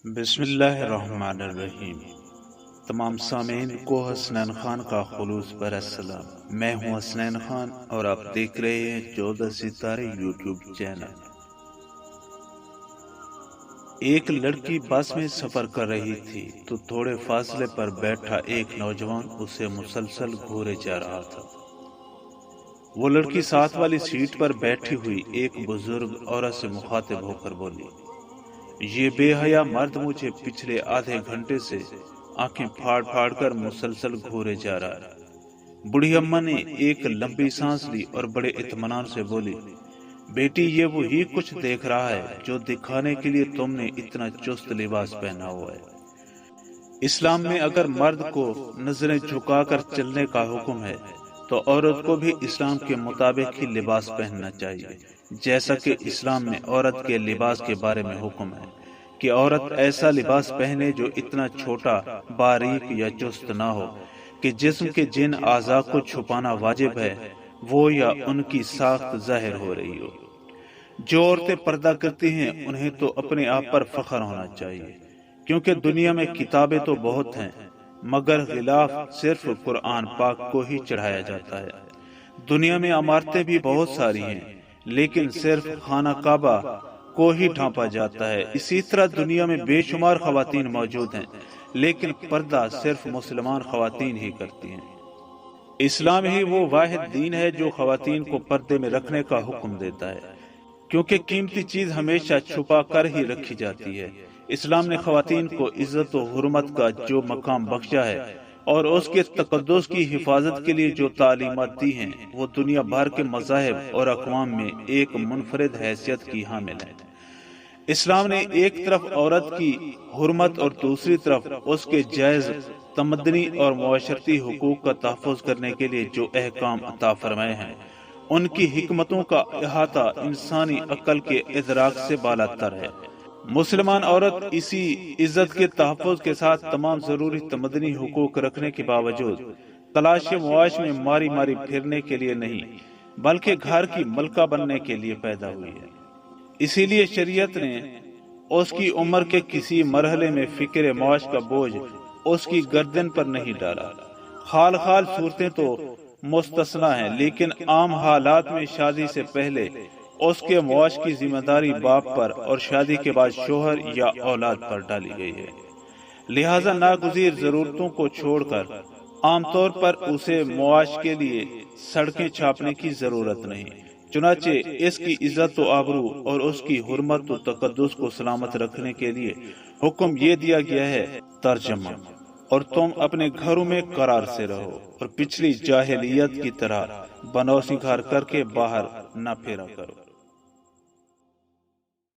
بسم اللہ الرحمن الرحیم۔ تمام سامعین کو حسنین خان کا خلوص پر السلام۔ میں ہوں حسنین خان اور آپ دیکھ رہے ہیں 14 ستارے یوٹیوب چینل۔ ایک لڑکی بس میں سفر کر رہی تھی تو تھوڑے فاصلے پر بیٹھا ایک نوجوان اسے مسلسل گھورے جا رہا تھا۔ وہ لڑکی ساتھ والی سیٹ پر بیٹھی ہوئی ایک بزرگ عورت سے مخاطب ہو کر بولی، یہ بے حیا مرد مجھے پچھلے آدھے گھنٹے سے آنکھیں پھاڑ پھاڑ کر مسلسل گھورے جا رہا ہے۔ بوڑھی اماں نے ایک لمبی سانس لی اور بڑے اطمینان سے بولی، بیٹی یہ وہی کچھ دیکھ رہا ہے جو دکھانے کے لیے تم نے اتنا چست لباس پہنا ہوا ہے۔ اسلام میں اگر مرد کو نظریں جھکا کر چلنے کا حکم ہے تو عورت کو بھی اسلام کے مطابق ہی لباس پہننا چاہیے، جیسا کہ اسلام میں عورت کے لباس کے بارے میں حکم ہے کہ عورت ایسا لباس پہنے جو اتنا چھوٹا، باریک یا چست نہ ہو کہ جسم کے جن اعضاء کو چھپانا واجب ہے وہ یا ان کی ساخت ظاہر ہو رہی ہو۔ جو عورتیں پردہ کرتی ہیں انہیں تو اپنے آپ پر فخر ہونا چاہیے، کیونکہ دنیا میں کتابیں تو بہت ہیں مگر غلاف صرف قرآن پاک کو ہی چڑھایا جاتا ہے۔ دنیا میں عمارتیں بھی بہت ساری ہیں لیکن صرف خانہ کعبہ کو ہی ڈھانپا جاتا ہے۔ اسی طرح دنیا میں بے شمار خواتین موجود ہیں لیکن پردہ صرف مسلمان خواتین ہی کرتی ہیں۔ اسلام ہی وہ واحد دین ہے جو خواتین کو پردے میں رکھنے کا حکم دیتا ہے، کیونکہ قیمتی چیز ہمیشہ چھپا کر ہی رکھی جاتی ہے۔ اسلام نے خواتین کو عزت و حرمت کا جو مقام بخشا ہے اور اس کے تقدس کی حفاظت کے لیے جو تعلیمات دی ہیں وہ دنیا بھر کے مذاہب اور اقوام میں ایک منفرد حیثیت کی حامل ہے۔ اسلام نے ایک طرف عورت کی حرمت اور دوسری طرف اس کے جائز تمدنی اور معاشرتی حقوق کا تحفظ کرنے کے لیے جو احکام عطا فرمائے ہیں ان کی حکمتوں کا احاطہ انسانی عقل کے ادراک سے بالاتر ہے۔ مسلمان عورت اسی عزت کے تحفظ کے ساتھ تمام ضروری تمدنی حقوق رکھنے کے باوجود تلاش معاش میں ماری ماری پھرنے کے لیے نہیں بلکہ گھر کی ملکہ بننے کے لیے پیدا ہوئی ہے۔ اسی لیے شریعت نے اس کی عمر کے کسی مرحلے میں فکر معاش کا بوجھ اس کی گردن پر نہیں ڈالا۔ خال صورتیں تو مستثنا ہیں لیکن عام حالات میں شادی سے پہلے اس کے معاش کی ذمہ داری باپ پر اور شادی کے بعد شوہر یا اولاد پر ڈالی گئی ہے۔ لہذا ناگزیر ضرورتوں کو چھوڑ کر عام طور پر اسے معاش کے لیے سڑکیں چھاپنے کی ضرورت نہیں، چنانچہ اس کی عزت و آبرو اور اس کی حرمت و تقدس کو سلامت رکھنے کے لیے حکم یہ دیا گیا ہے، ترجمہ، اور تم اپنے گھروں میں قرار سے رہو اور پچھلی جاہلیت کی طرح بنو سنگھار کر کے باہر نہ پھیرا کرو۔